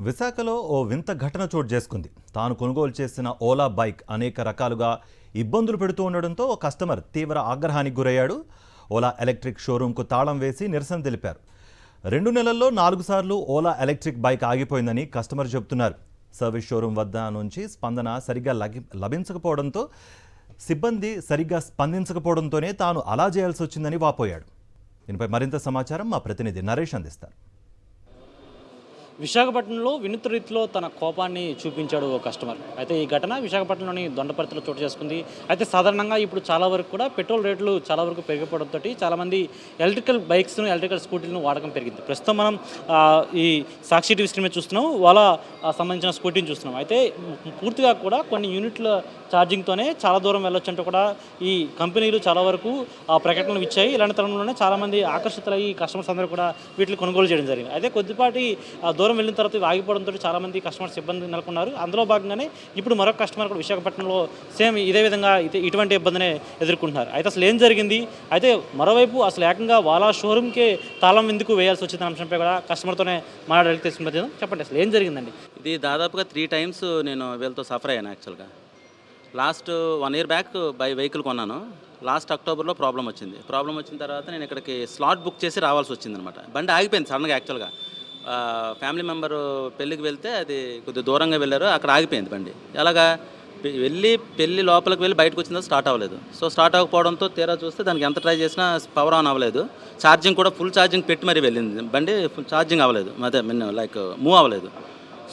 విశాఖలో ఓ వింత ఘటన చోటు చేసుకుంది. తాను కొనుగోలు చేసిన ఓలా బైక్ అనేక రకాలుగా ఇబ్బందులు పెడుతూ ఉండడంతో ఓ కస్టమర్ తీవ్ర ఆగ్రహానికి గురయ్యాడు. ఓలా ఎలక్ట్రిక్ షోరూంకు తాళం వేసి నిరసన తెలిపారు. 2 నెలల్లో 4 సార్లు ఓలా ఎలక్ట్రిక్ బైక్ ఆగిపోయిందని కస్టమర్ చెబుతున్నారు. సర్వీస్ షోరూం వద్ద నుంచి స్పందన సరిగ్గా లభించకపోవడంతో సిబ్బంది సరిగ్గా స్పందించకపోవడంతోనే తాను అలా చేయాల్సి వచ్చిందని వాపోయాడు. దీనిపై మరింత సమాచారం మా ప్రతినిధి నరేష్ అందిస్తారు. విశాఖపట్నంలో వినూత్న రీతిలో తన కోపాన్ని చూపించాడు ఓ కస్టమర్. అయితే ఈ ఘటన విశాఖపట్నంలోని దొండపర్తిలో చోటు చేసుకుంది. అయితే సాధారణంగా ఇప్పుడు చాలా వరకు కూడా పెట్రోల్ రేట్లు చాలా వరకు పెరిగిపోవడంతో చాలామంది ఎలక్ట్రికల్ బైక్స్ను ఎలక్ట్రికల్ స్కూటీలను వాడకం పెరిగింది. ప్రస్తుతం మనం ఈ సాక్షి టీవీ స్క్రీన్ మీద చూస్తున్నాం, వాళ్ళ సంబంధించిన స్కూటీని చూస్తున్నాం. అయితే పూర్తిగా కూడా కొన్ని యూనిట్ల ఛార్జింగ్తోనే చాలా దూరం వెళ్ళొచ్చు అంటూ కూడా ఈ కంపెనీలు చాలా వరకు ప్రకటనలు ఇచ్చాయి. ఇలాంటి తరుణంలోనే చాలామంది ఆకర్షితులయ్యి కస్టమర్స్ అందరూ కూడా వీటిని కొనుగోలు చేయడం జరిగింది. అయితే కొద్దిపాటి దూరం వెళ్ళిన తర్వాత ఆగిపోవడంతో చాలామంది కస్టమర్స్ ఇబ్బంది నెలకొన్నారు. అందులో భాగంగానే ఇప్పుడు మరొక కస్టమర్ కూడా విశాఖపట్నంలో సేమ్ ఇదే విధంగా ఇటువంటి ఇబ్బందినే ఎదుర్కొంటున్నారు. అయితే అసలు ఏం జరిగింది, అయితే మరోవైపు అసలు ఏకంగా వాళ్ళ షోరూమ్కే తాళం ఎందుకు వేయాల్సి వచ్చిందనే అంశంపై కూడా కస్టమర్తోనే మాట్లాడి తెలుసుకుంటే చెప్పండి అసలు ఏం జరిగిందండి. ఇది దాదాపుగా 3 టైమ్స్ నేను వీళ్ళతో సఫర్ అయ్యాను. యాక్చువల్గా లాస్ట్ 1 ఇయర్ బ్యాక్ వెహికల్ కొన్నాను. లాస్ట్ అక్టోబర్లో ప్రాబ్లం వచ్చిన తర్వాత నేను ఇక్కడికి స్లాట్ బుక్ చేసి రావాల్సి వచ్చిందనమాట. బండి ఆగిపోయింది సడన్గా. యాక్చువల్గా ఫ్యామిలీ మెంబరు పెళ్ళికి వెళ్తే అది కొద్దిగా దూరంగా వెళ్ళారు, అక్కడ ఆగిపోయింది బండి. అలాగా పెళ్ళి లోపలికి వెళ్ళి బయటకు వచ్చిన స్టార్ట్ అవ్వలేదు. సో స్టార్ట్ అవ్వకపోవడంతో తీరా చూస్తే దానికి ఎంత ట్రై చేసినా పవర్ ఆన్ అవ్వలేదు. ఛార్జింగ్ కూడా ఫుల్ ఛార్జింగ్ పెట్టి మరీ వెళ్ళింది బండి, ఫుల్ ఛార్జింగ్ అవ్వలేదు, అదే లైక్ మూవ్ అవ్వలేదు.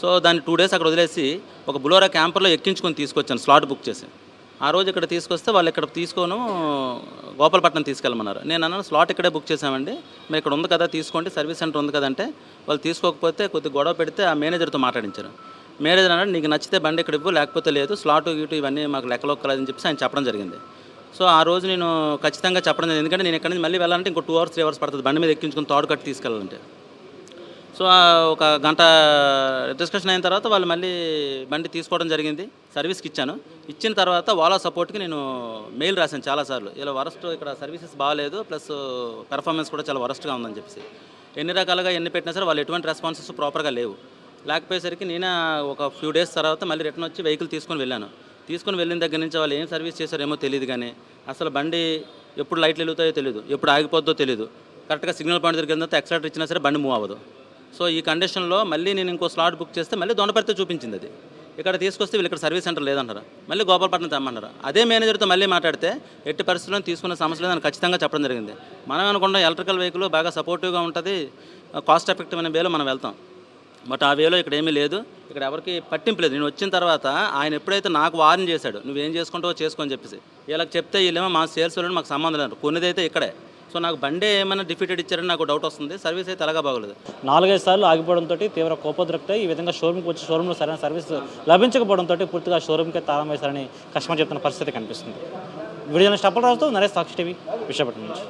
సో దాన్ని 2 డేస్ అక్కడ వదిలేసి ఒక బులోరా క్యాంపర్లో ఎక్కించుకొని తీసుకొచ్చాను స్లాట్ బుక్ చేసి. ఆ రోజు ఇక్కడ తీసుకొస్తే వాళ్ళు ఇక్కడ తీసుకోను గోపాలపట్నం తీసుకెళ్ళమన్నారు. నేను అన్నాను స్లాట్ ఇక్కడే బుక్ చేసామండి, మీరు ఇక్కడ ఉంది కదా తీసుకోండి, సర్వీస్ సెంటర్ ఉంది కదంటే వాళ్ళు తీసుకోకపోతే కొద్దిగా గొడవ పెడితే ఆ మేనేజర్తో మాట్లాడించారు. మేనేజర్ అన్నాడు నీకు నచ్చితే బండి ఇక్కడ ఇవ్వు, లేకపోతే లేదు, స్లాట్ గిటు ఇవన్నీ మాకు లెక్కలోక్కలేదని చెప్పేసి ఆయన చెప్పడం జరిగింది. సో ఆ రోజు నేను ఖచ్చితంగా చెప్పడం జరిగింది, ఎందుకంటే నేను ఇక్కడ నుంచి మళ్ళీ వెళ్ళాలంటే ఇంకో 2 అవర్స్ 3 అవర్స్ పడుతుంది బండి మీద ఎక్కించుకొని తాడు కట్టి తీసుకెళ్ళాలంటే. సో ఒక గంట డిస్కషన్ అయిన తర్వాత వాళ్ళు మళ్ళీ బండి తీసుకోవడం జరిగింది. సర్వీస్కి ఇచ్చిన తర్వాత ఓలా సపోర్ట్కి నేను మెయిల్ రాశాను చాలాసార్లు, ఇలా వరస్ట్ ఇక్కడ సర్వీసెస్ బాగాలేదు, ప్లస్ పెర్ఫార్మెన్స్ కూడా చాలా వరస్ట్గా ఉందని చెప్పేసి. ఎన్ని రకాలుగా ఎన్ని పెట్టినా సరే వాళ్ళు ఎటువంటి రెస్పాన్సెస్ ప్రాపర్గా లేకపోయేసరికి నేను ఒక ఫ్యూ డేస్ తర్వాత మళ్ళీ రిటర్న్ వచ్చి వెహికల్ తీసుకొని వెళ్ళిన దగ్గర నుంచి వాళ్ళు ఏం సర్వీస్ చేశారేమో తెలియదు, కానీ అసలు బండి ఎప్పుడు లైట్లు వెలుగుతాయో తెలియదు, ఎప్పుడు ఆగిపోద్దో తెలియదు. కరెక్ట్గా సిగ్నల్ పాయింట్ దగ్గర తర్వాత యాక్సిలేటర్ ఇచ్చినా సరే బండి మూవ్ అవ్వదు. సో ఈ కండిషన్లో మళ్ళీ నేను ఇంకో స్లాట్ బుక్ చేస్తే మళ్ళీ దొండపర్తి చూపించింది. అది ఇక్కడ తీసుకొస్తే వీళ్ళు ఇక్కడ సర్వీస్ సెంటర్ లేదంటారు, మళ్ళీ గోపాలపట్నం తెమ్మన్నారు. అదే మేనేజర్తో మళ్ళీ మాట్లాడితే ఎట్టి పరిస్థితుల్లో తీసుకున్న సమస్య లేదని ఖచ్చితంగా చెప్పడం జరిగింది. మనం అనుకున్న ఎలక్ట్రికల్ వెహికల్ బాగా సపోర్టివ్గా ఉంటుంది, కాస్ట్ ఎఫెక్టివ్ అనే వేలో మనం వెళ్తాం. బట్ ఆ వేలో ఇక్కడ ఏమీ లేదు, ఇక్కడ ఎవరికి పట్టింపు లేదు. నేను వచ్చిన తర్వాత ఆయన ఎప్పుడైతే నాకు వార్న్ చేశాడు నువ్వేం చేసుకుంటావో చేసుకొని చెప్పేసి, వీళ్ళకి చెప్తే వీళ్ళేమో మా సేల్స్ వాళ్ళు మాకు సంబంధం లేదు, కొన్నిదైతే ఇక్కడే. సో నాకు బండి ఏమైనా డిఫీటెడ్ ఇచ్చారని నాకు డౌట్ వస్తుంది. సర్వీస్ అయితే అలాగా బాగోలేదు. 4-5 సార్లు ఆగిపోవడంతో తీవ్ర కోపోద్రక్తాయి. ఈ విధంగా షోరూమ్కి వచ్చి షోరూంలో సరైన సర్వీస్ లభించకపోవడంతో పూర్తిగా షోరూమ్కే తాళం వేశారని కస్టమర్ చెప్తున్న పరిస్థితి కనిపిస్తుంది. వీడియో స్టప్పల్ రాజుతో నరేష్, సాక్షి టీవీ, విశాఖపట్నం నుంచి.